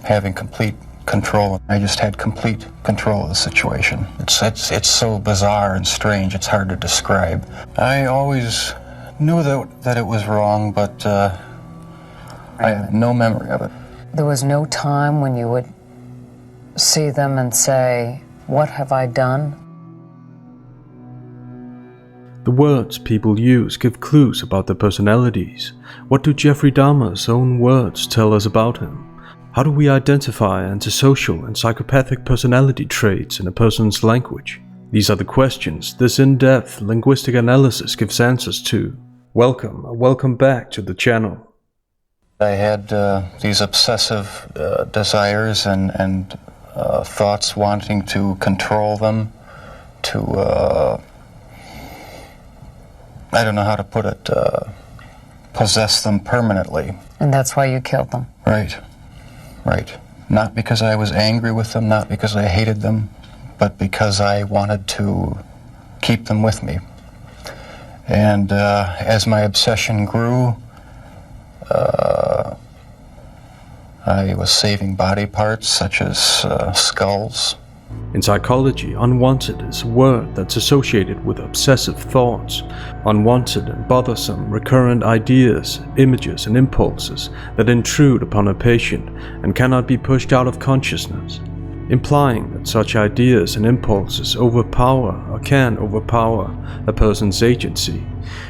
having complete control. I just had complete control of the situation. It's so bizarre and strange, it's hard to describe. I always knew that it was wrong, but I have no memory of it. There was no time when you would see them and say, "What have I done?" The words people use give clues about their personalities. What do Jeffrey Dahmer's own words tell us about him? How do we identify antisocial and psychopathic personality traits in a person's language? These are the questions this in-depth linguistic analysis gives answers to. Welcome back to the channel. I had these obsessive desires and thoughts wanting to control them, to, I don't know how to put it, possess them permanently. And that's why you killed them. Right. Not because I was angry with them, not because I hated them, but because I wanted to keep them with me. And as my obsession grew, I was saving body parts such as skulls. In psychology, unwanted is a word that's associated with obsessive thoughts, unwanted and bothersome recurrent ideas, images and impulses that intrude upon a patient and cannot be pushed out of consciousness, implying that such ideas and impulses overpower or can overpower a person's agency.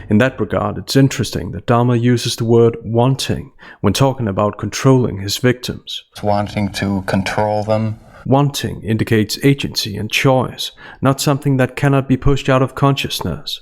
In that regard, it's interesting that Dahmer uses the word wanting when talking about controlling his victims. Wanting to control them. Wanting indicates agency and choice, not something that cannot be pushed out of consciousness.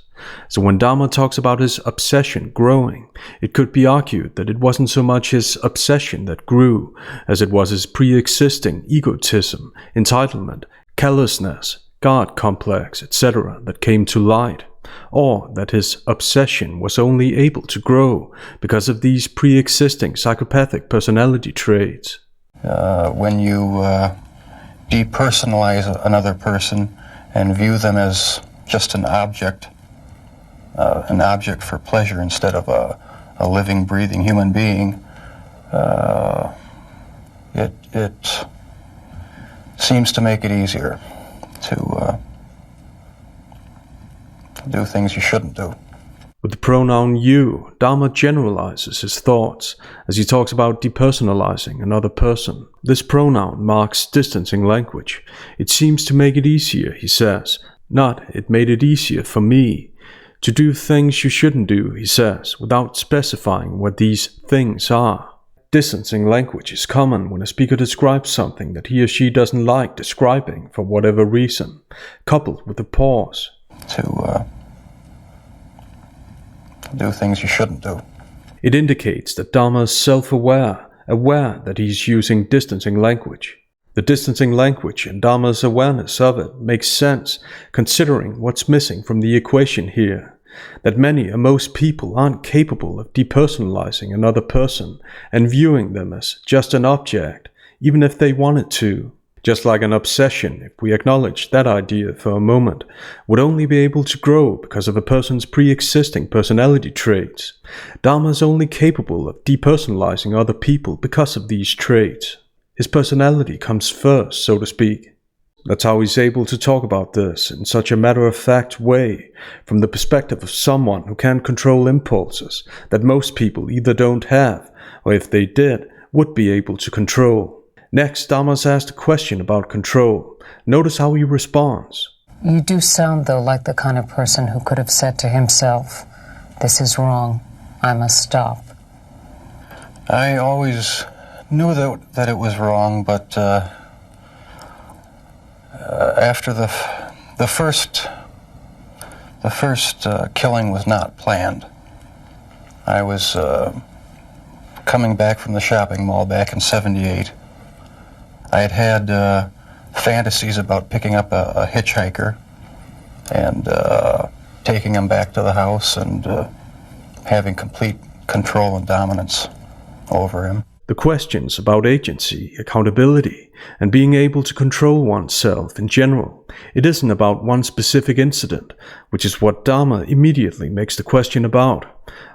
So when Dahmer talks about his obsession growing, it could be argued that it wasn't so much his obsession that grew, as it was his pre-existing egotism, entitlement, callousness, God complex, etc. that came to light, or that his obsession was only able to grow because of these pre-existing psychopathic personality traits. When you depersonalize another person and view them as just an object for pleasure instead of a living, breathing human being, it seems to make it easier to do things you shouldn't do. With the pronoun you, Dahmer generalizes his thoughts as he talks about depersonalizing another person. This pronoun marks distancing language. It seems to make it easier, he says. Not, it made it easier for me. To do things you shouldn't do, he says, without specifying what these things are. Distancing language is common when a speaker describes something that he or she doesn't like describing for whatever reason, coupled with a pause. To do things you shouldn't do. It indicates that Dahmer is self-aware, aware that he's using distancing language. The distancing language and Dahmer's awareness of it makes sense, considering what's missing from the equation here. That many or most people aren't capable of depersonalizing another person and viewing them as just an object, even if they wanted to. Just like an obsession, if we acknowledge that idea for a moment, would only be able to grow because of a person's pre-existing personality traits. Dahmer is only capable of depersonalizing other people because of these traits. His personality comes first, so to speak. That's how he's able to talk about this in such a matter-of-fact way, from the perspective of someone who can't control impulses that most people either don't have, or if they did, would be able to control. Next, Dahmer's asked a question about control. Notice how he responds. You do sound, though, like the kind of person who could have said to himself, "This is wrong. I must stop." I always knew that it was wrong, but after the first killing was not planned. I was coming back from the shopping mall back in '78. I had fantasies about picking up a hitchhiker and taking him back to the house and having complete control and dominance over him. The questions about agency, accountability, and being able to control oneself in general It isn't about one specific incident, which is what Dahmer immediately makes the question about.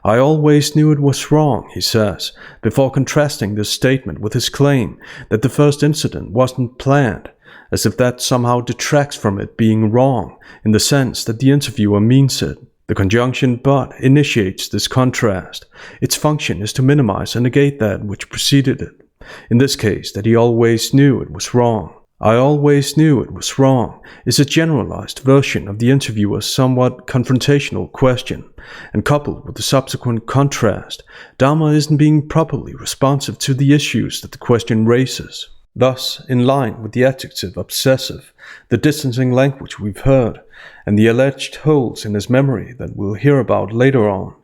I always knew it was wrong, he says, before contrasting this statement with his claim that the first incident wasn't planned, as if that somehow detracts from it being wrong, in the sense that the interviewer means it. The conjunction but initiates this contrast. Its function is to minimize and negate that which preceded it. In this case, that he always knew it was wrong. I always knew it was wrong is a generalized version of the interviewer's somewhat confrontational question, and coupled with the subsequent contrast, Dahmer isn't being properly responsive to the issues that the question raises. Thus, in line with the adjective obsessive, the distancing language we've heard, and the alleged holes in his memory that we'll hear about later on,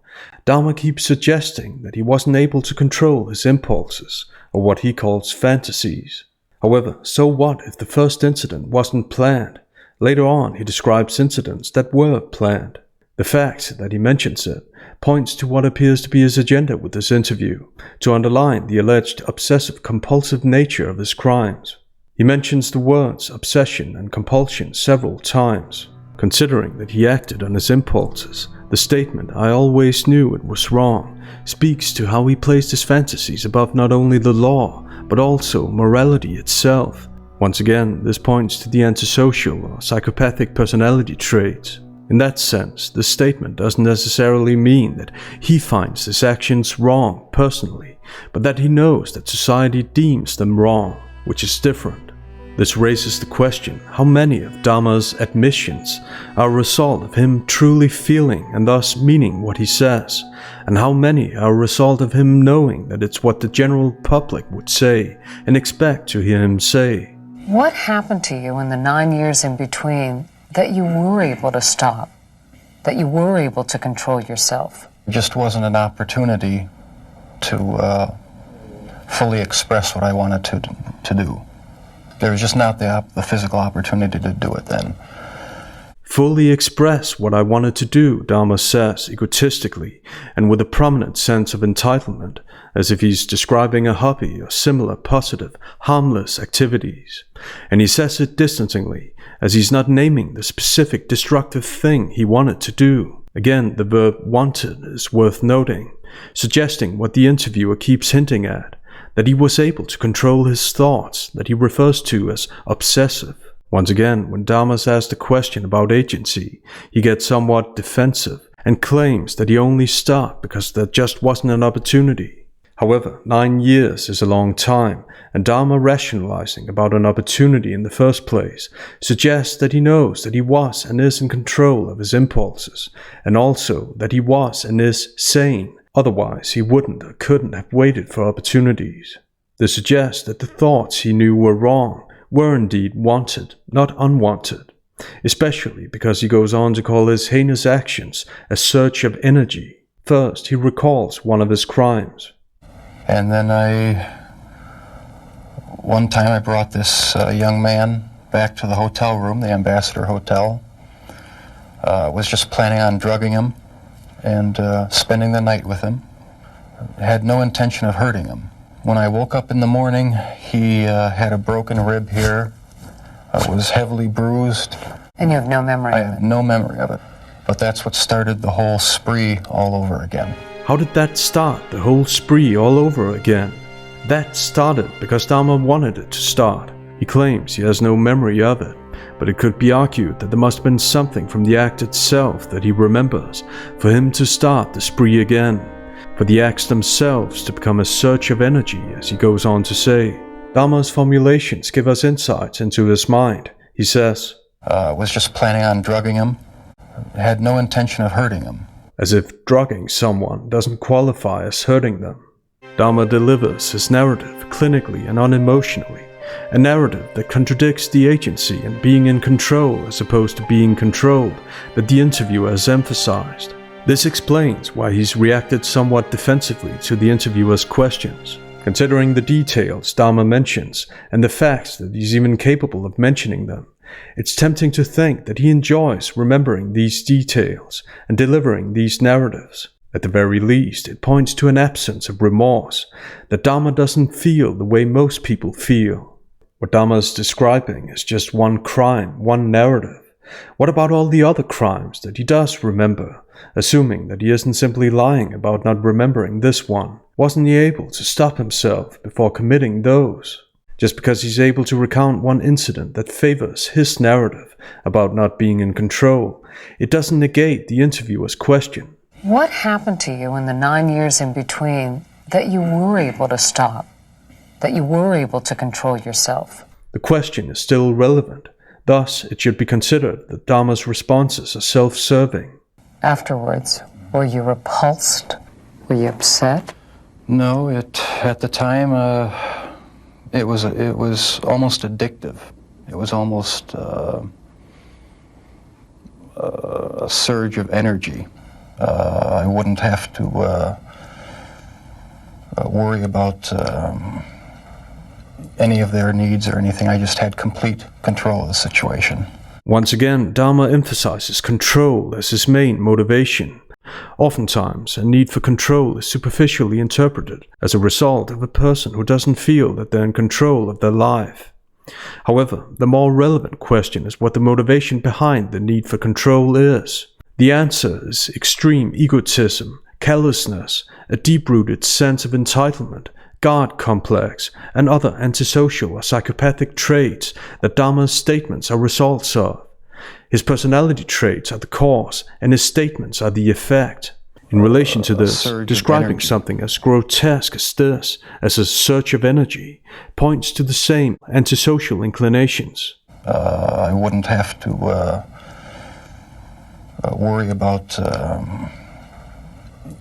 Dahmer keeps suggesting that he wasn't able to control his impulses, or what he calls fantasies. However, so what if the first incident wasn't planned? Later on, he describes incidents that were planned. The fact that he mentions it points to what appears to be his agenda with this interview, to underline the alleged obsessive-compulsive nature of his crimes. He mentions the words obsession and compulsion several times. Considering that he acted on his impulses, the statement, "I always knew it was wrong," speaks to how he placed his fantasies above not only the law, but also morality itself. Once again, this points to the antisocial or psychopathic personality traits. In that sense, the statement doesn't necessarily mean that he finds his actions wrong personally, but that he knows that society deems them wrong, which is different. This raises the question how many of Dahmer's admissions are a result of him truly feeling and thus meaning what he says, and how many are a result of him knowing that it's what the general public would say and expect to hear him say. What happened to you in the 9 years in between that you were able to stop, that you were able to control yourself? It just wasn't an opportunity to fully express what I wanted to do. There was just not the physical opportunity to do it then. Fully express what I wanted to do, Dahmer says egotistically and with a prominent sense of entitlement, as if he's describing a hobby or similar positive, harmless activities. And he says it distancingly, as he's not naming the specific destructive thing he wanted to do. Again, the verb wanted is worth noting, suggesting what the interviewer keeps hinting at, that he was able to control his thoughts that he refers to as obsessive. Once again, when Dahmer's asked a question about agency, he gets somewhat defensive and claims that he only stopped because there just wasn't an opportunity. However, 9 years is a long time, and Dahmer rationalizing about an opportunity in the first place suggests that he knows that he was and is in control of his impulses, and also that he was and is sane. Otherwise, he wouldn't or couldn't have waited for opportunities. This suggests that the thoughts he knew were wrong were indeed wanted, not unwanted, especially because he goes on to call his heinous actions a search of energy. First, he recalls one of his crimes. And then one time I brought this young man back to the hotel room, the Ambassador Hotel. Was just planning on drugging him and spending the night with him. Had no intention of hurting him. When I woke up in the morning, he had a broken rib here, was heavily bruised. And you have no memory I of have it? no memory of it. But that's what started the whole spree all over again. How did that start, the whole spree all over again? That started because Dahmer wanted it to start. He claims he has no memory of it, but it could be argued that there must have been something from the act itself that he remembers for him to start the spree again, for the acts themselves to become a search of energy, as he goes on to say. Dahmer's formulations give us insights into his mind. He says, was just planning on drugging him. Had no intention of hurting him. As if drugging someone doesn't qualify as hurting them. Dahmer delivers his narrative clinically and unemotionally, a narrative that contradicts the agency and being in control as opposed to being controlled that the interviewer has emphasized. This explains why he's reacted somewhat defensively to the interviewer's questions. Considering the details Dahmer mentions and the facts that he's even capable of mentioning them, it's tempting to think that he enjoys remembering these details and delivering these narratives. At the very least, it points to an absence of remorse, that Dahmer doesn't feel the way most people feel. What Dahmer is describing is just one crime, one narrative. What about all the other crimes that he does remember, assuming that he isn't simply lying about not remembering this one? Wasn't he able to stop himself before committing those? Just because he's able to recount one incident that favors his narrative about not being in control, it doesn't negate the interviewer's question. What happened to you in the 9 years in between that you were able to stop, that you were able to control yourself? The question is still relevant. Thus, it should be considered that Dahmer's responses are self-serving. Afterwards, were you repulsed? Were you upset? No, at the time, it was almost addictive. It was almost a surge of energy. I wouldn't have to worry about any of their needs or anything. I just had complete control of the situation. Once again, Dahmer emphasizes control as his main motivation. Oftentimes, a need for control is superficially interpreted as a result of a person who doesn't feel that they're in control of their life. However, the more relevant question is what the motivation behind the need for control is. The answer is extreme egotism, callousness, a deep-rooted sense of entitlement, God complex, and other antisocial or psychopathic traits that Dahmer's statements are results of. His personality traits are the cause, and his statements are the effect. In relation to this, describing something as grotesque as this, as a surge of energy, points to the same antisocial inclinations. I wouldn't have to worry about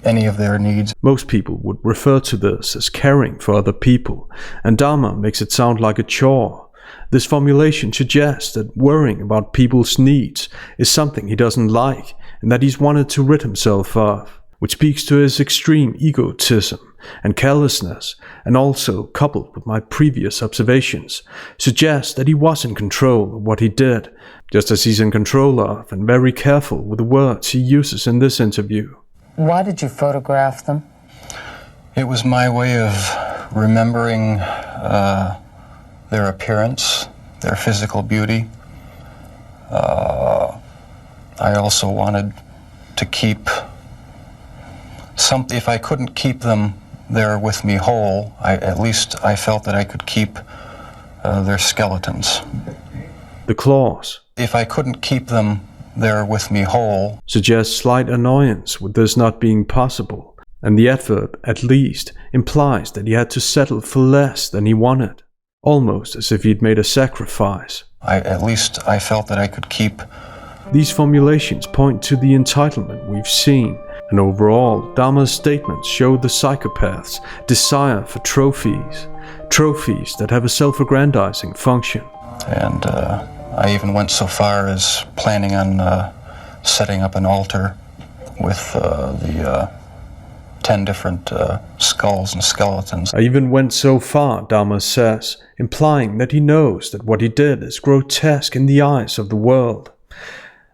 any of their needs. Most people would refer to this as caring for other people, and Dahmer makes it sound like a chore. This formulation suggests that worrying about people's needs is something he doesn't like, and that he's wanted to rid himself of, which speaks to his extreme egotism and callousness, and also, coupled with my previous observations, suggests that he was in control of what he did, just as he's in control of and very careful with the words he uses in this interview. Why did you photograph them? It was my way of remembering their appearance, their physical beauty. I also wanted to keep if I couldn't keep them there with me whole, at least I felt that I could keep their skeletons. The clause, if I couldn't keep them there with me whole, suggests slight annoyance with this not being possible, and the adverb, at least, implies that he had to settle for less than he wanted, almost as if he'd made a sacrifice. At least I felt that I could keep. These formulations point to the entitlement we've seen, and overall, Dahmer's statements show the psychopath's desire for trophies that have a self-aggrandizing function. And I even went so far as planning on setting up an altar with the 10 different skulls and skeletons. I even went so far, Dahmer says, implying that he knows that what he did is grotesque in the eyes of the world.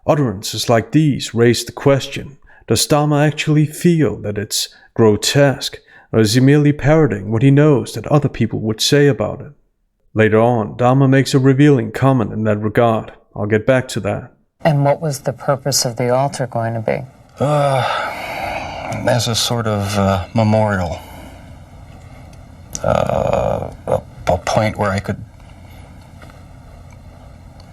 Utterances like these raise the question, does Dahmer actually feel that it's grotesque, or is he merely parroting what he knows that other people would say about it? Later on, Dahmer makes a revealing comment in that regard. I'll get back to that. And what was the purpose of the altar going to be? As a sort of memorial. A point where I could,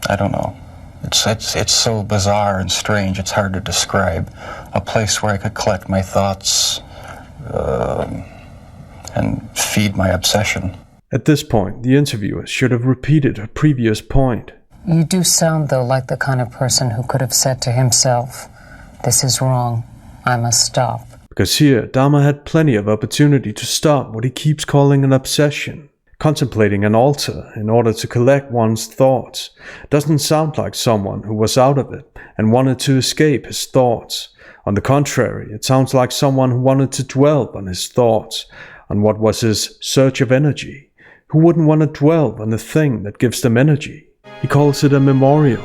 I don't know. It's so bizarre and strange, it's hard to describe. A place where I could collect my thoughts and feed my obsession. At this point, the interviewer should have repeated her previous point. You do sound, though, like the kind of person who could have said to himself, "This is wrong, I must stop." Because here, Dahmer had plenty of opportunity to stop what he keeps calling an obsession. Contemplating an altar in order to collect one's thoughts doesn't sound like someone who was out of it and wanted to escape his thoughts. On the contrary, it sounds like someone who wanted to dwell on his thoughts, on what was his surge of energy. Who wouldn't want to dwell on the thing that gives them energy? He calls it a memorial.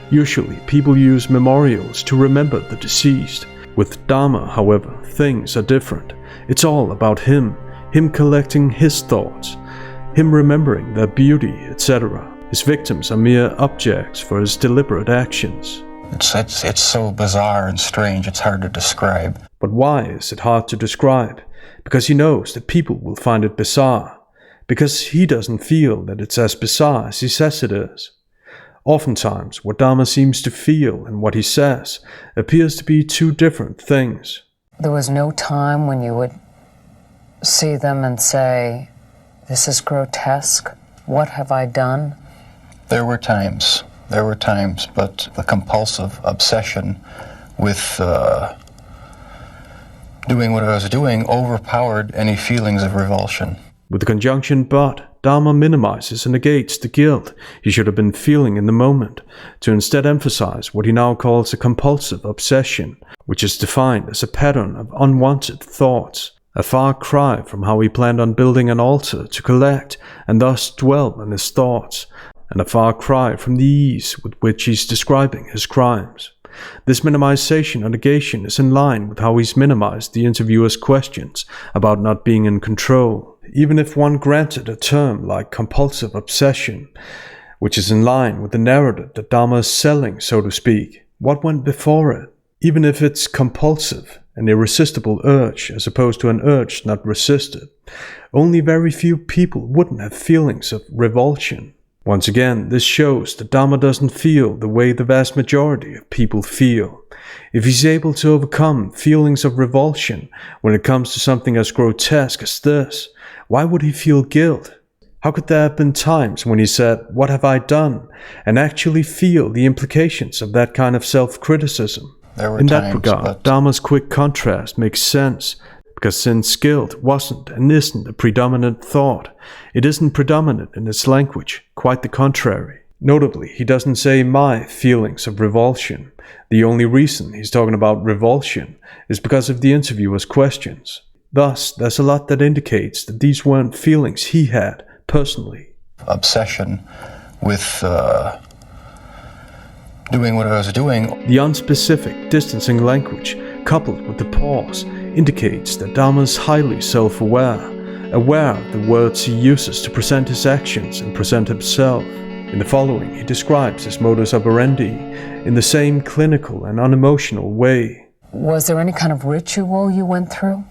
Usually, people use memorials to remember the deceased. With Dahmer, however, things are different. It's all about him collecting his thoughts. him remembering their beauty, etc. His victims are mere objects for his deliberate actions. It's so bizarre and strange, it's hard to describe. But why is it hard to describe? Because he knows that people will find it bizarre. Because he doesn't feel that it's as bizarre as he says it is. Oftentimes, what Dahmer seems to feel and what he says appears to be two different things. There was no time when you would see them and say, "This is grotesque. What have I done?" There were times, but the compulsive obsession with doing what I was doing overpowered any feelings of revulsion. With the conjunction but, Dahmer minimizes and negates the guilt he should have been feeling in the moment, to instead emphasize what he now calls a compulsive obsession, which is defined as a pattern of unwanted thoughts, a far cry from how he planned on building an altar to collect and thus dwell on his thoughts, and a far cry from the ease with which he's describing his crimes. This minimization or negation is in line with how he's minimized the interviewer's questions about not being in control. Even if one granted a term like compulsive obsession, which is in line with the narrative that Dahmer is selling, so to speak, what went before it? Even if it's compulsive, an irresistible urge as opposed to an urge not resisted, only very few people wouldn't have feelings of revulsion. Once again, this shows that Dahmer doesn't feel the way the vast majority of people feel. If he's able to overcome feelings of revulsion when it comes to something as grotesque as this, why would he feel guilt? How could there have been times when he said, "What have I done?" and actually feel the implications of that kind of self-criticism? In that regard, Dahmer's quick contrast makes sense, because since guilt wasn't and isn't a predominant thought, it isn't predominant in its language, quite the contrary. Notably, he doesn't say "my feelings of revulsion." The only reason he's talking about revulsion is because of the interviewer's questions. Thus, there's a lot that indicates that these weren't feelings he had, personally. Obsession with doing what I was doing. The unspecific, distancing language, coupled with the pause, indicates that Dahmer's highly self-aware, aware of the words he uses to present his actions and present himself. In the following, he describes his modus operandi in the same clinical and unemotional way. Was there any kind of ritual you went through?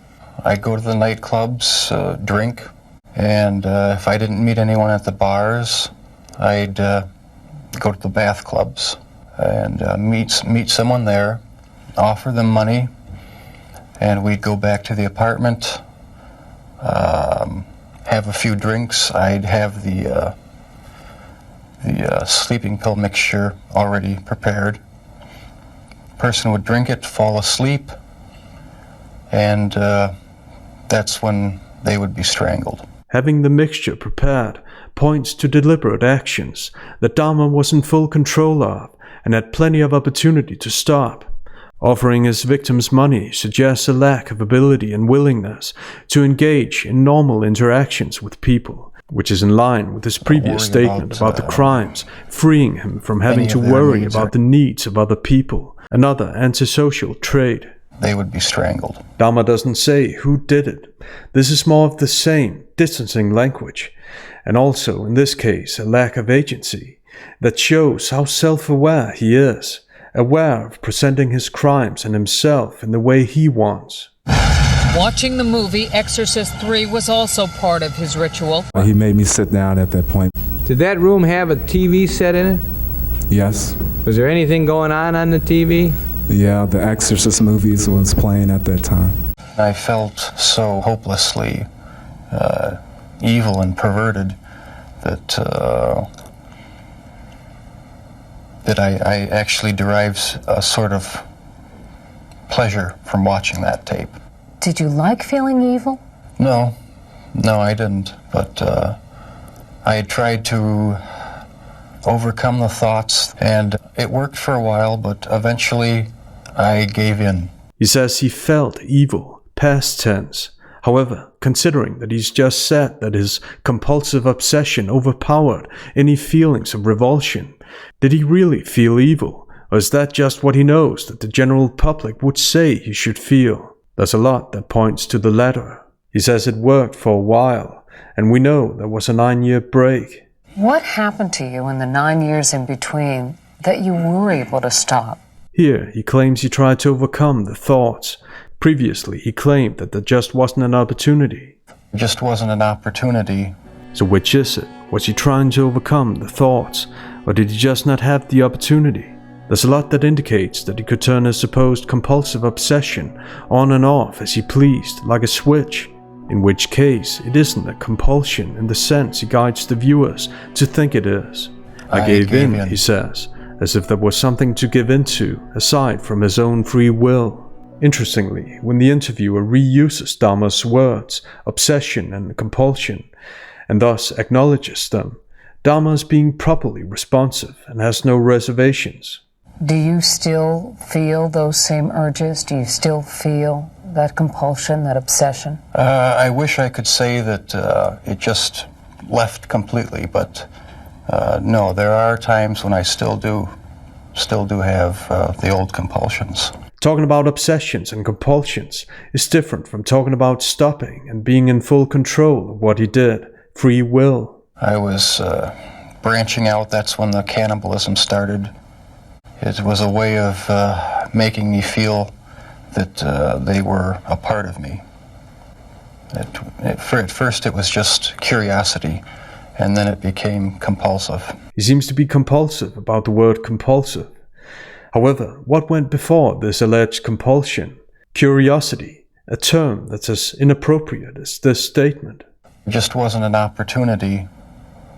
I'd go to the nightclubs, drink, and if I didn't meet anyone at the bars, I'd go to the bath clubs and meet someone there, offer them money, and we'd go back to the apartment, have a few drinks. I'd have the sleeping pill mixture already prepared. Person would drink it, fall asleep, and that's when they would be strangled. Having the mixture prepared points to deliberate actions that Dahmer was in full control of and had plenty of opportunity to stop. Offering his victims money suggests a lack of ability and willingness to engage in normal interactions with people, which is in line with his previous statement about the crimes, freeing him from having to worry about the needs of other people, another antisocial trait. They would be strangled. Dahmer doesn't say who did it. This is more of the same, distancing language, and also, in this case, a lack of agency, that shows how self-aware he is, aware of presenting his crimes and himself in the way he wants. Watching the movie Exorcist 3 was also part of his ritual. He made me sit down at that point. Did that room have a TV set in it? Yes. Was there anything going on the TV? Yeah, the Exorcist movies was playing at that time. I felt so hopelessly evil and perverted that I actually derived a sort of pleasure from watching that tape. Did you like feeling evil? No, I didn't. But I had tried to overcome the thoughts, and it worked for a while, but eventually I gave in. He says he felt evil, past tense. However, considering that he's just said that his compulsive obsession overpowered any feelings of revulsion, did he really feel evil? Or is that just what he knows that the general public would say he should feel? There's a lot that points to the latter. He says it worked for a while, and we know there was a 9-year break. What happened to you in the 9 years in between that you were able to stop? Here, he claims he tried to overcome the thoughts. Previously, he claimed that there just wasn't an opportunity. It just wasn't an opportunity. So which is it? Was he trying to overcome the thoughts, or did he just not have the opportunity? There's a lot that indicates that he could turn his supposed compulsive obsession on and off as he pleased, like a switch, in which case it isn't a compulsion in the sense he guides the viewers to think it is. I gave in, he says, as if there was something to give into aside from his own free will. Interestingly, when the interviewer reuses Dahmer's words, obsession and compulsion, and thus acknowledges them, Dahmer is being properly responsive and has no reservations. Do you still feel those same urges? Do you still feel that compulsion, that obsession? I wish I could say that it just left completely, but no, there are times when I still do have the old compulsions. Talking about obsessions and compulsions is different from talking about stopping and being in full control of what he did, free will. I was branching out. That's when the cannibalism started. It was a way of making me feel that they were a part of me. At first it was just curiosity, and then it became compulsive. He seems to be compulsive about the word compulsive. However, what went before this alleged compulsion? Curiosity, a term that's as inappropriate as this statement. It just wasn't an opportunity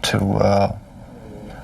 to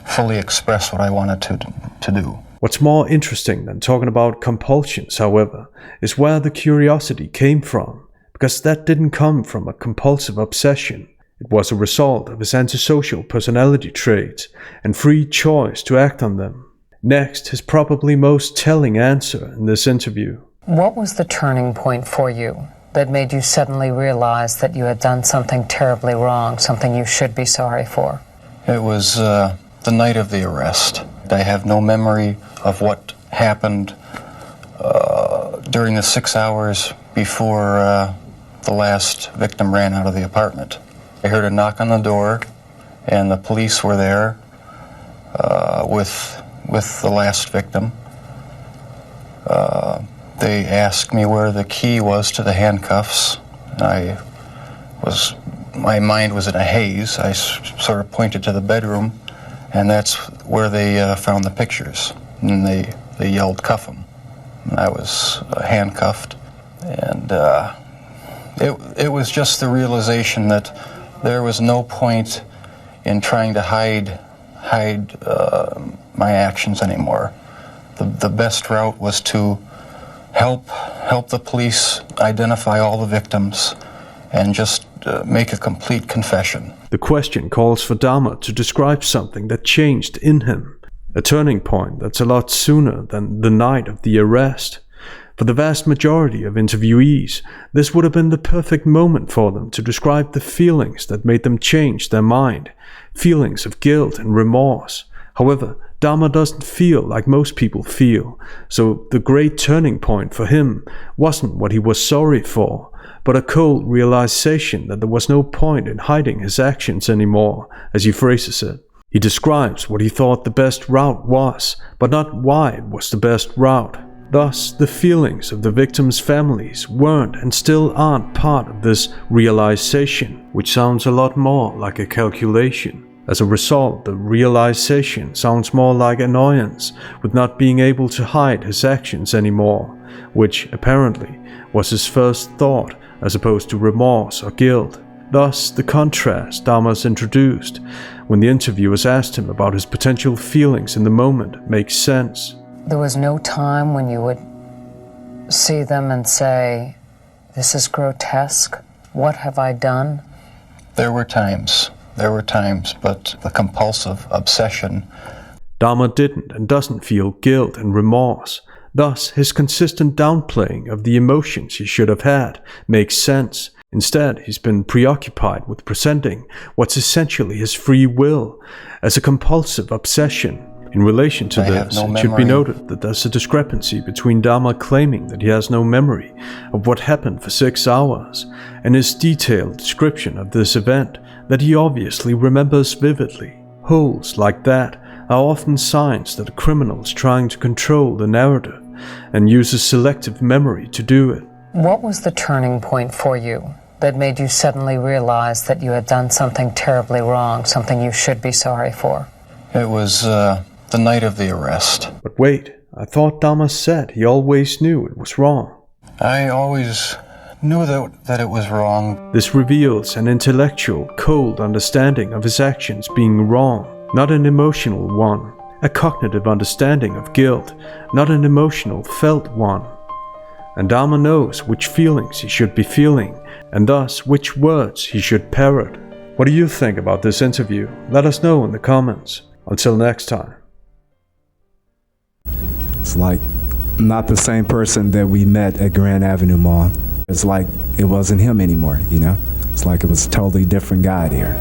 fully express what I wanted to do. What's more interesting than talking about compulsions, however, is where the curiosity came from, because that didn't come from a compulsive obsession. It was a result of his antisocial personality traits and free choice to act on them. Next, his probably most telling answer in this interview. What was the turning point for you that made you suddenly realize that you had done something terribly wrong, something you should be sorry for? It was the night of the arrest. I have no memory of what happened during the 6 hours before the last victim ran out of the apartment. I heard a knock on the door, and the police were there with the last victim. They asked me where the key was to the handcuffs. My mind was in a haze. I sort of pointed to the bedroom, and that's where they found the pictures. And they yelled, "Cuff him." And I was handcuffed. And it was just the realization that there was no point in trying to hide my actions anymore. The best route was to help the police identify all the victims and just make a complete confession. The question calls for Dahmer to describe something that changed in him, a turning point that's a lot sooner than the night of the arrest. For the vast majority of interviewees, this would have been the perfect moment for them to describe the feelings that made them change their mind, feelings of guilt and remorse. However, Dahmer doesn't feel like most people feel, so the great turning point for him wasn't what he was sorry for, but a cold realization that there was no point in hiding his actions anymore, as he phrases it. He describes what he thought the best route was, but not why it was the best route. Thus, the feelings of the victims' families weren't and still aren't part of this realization, which sounds a lot more like a calculation. As a result, the realization sounds more like annoyance with not being able to hide his actions anymore, which apparently was his first thought as opposed to remorse or guilt. Thus, the contrast Dahmer's introduced when the interviewers asked him about his potential feelings in the moment makes sense. There was no time when you would see them and say, "This is grotesque. What have I done?" There were times, but the compulsive obsession. Dahmer didn't and doesn't feel guilt and remorse. Thus, his consistent downplaying of the emotions he should have had makes sense. Instead, he's been preoccupied with presenting what's essentially his free will as a compulsive obsession. In relation to this, it should be noted that there's a discrepancy between Dahmer claiming that he has no memory of what happened for 6 hours and his detailed description of this event that he obviously remembers vividly. Holes like that are often signs that a criminal is trying to control the narrative and uses selective memory to do it. What was the turning point for you that made you suddenly realize that you had done something terribly wrong, something you should be sorry for? It was the night of the arrest. But wait, I thought Dahmer said he always knew it was wrong. I always knew that it was wrong. This reveals an intellectual, cold understanding of his actions being wrong, not an emotional one. A cognitive understanding of guilt, not an emotional, felt one. And Dahmer knows which feelings he should be feeling, and thus which words he should parrot. What do you think about this interview? Let us know in the comments. Until next time. It's like not the same person that we met at Grand Avenue Mall. It's like it wasn't him anymore, you know? It's like it was a totally different guy there.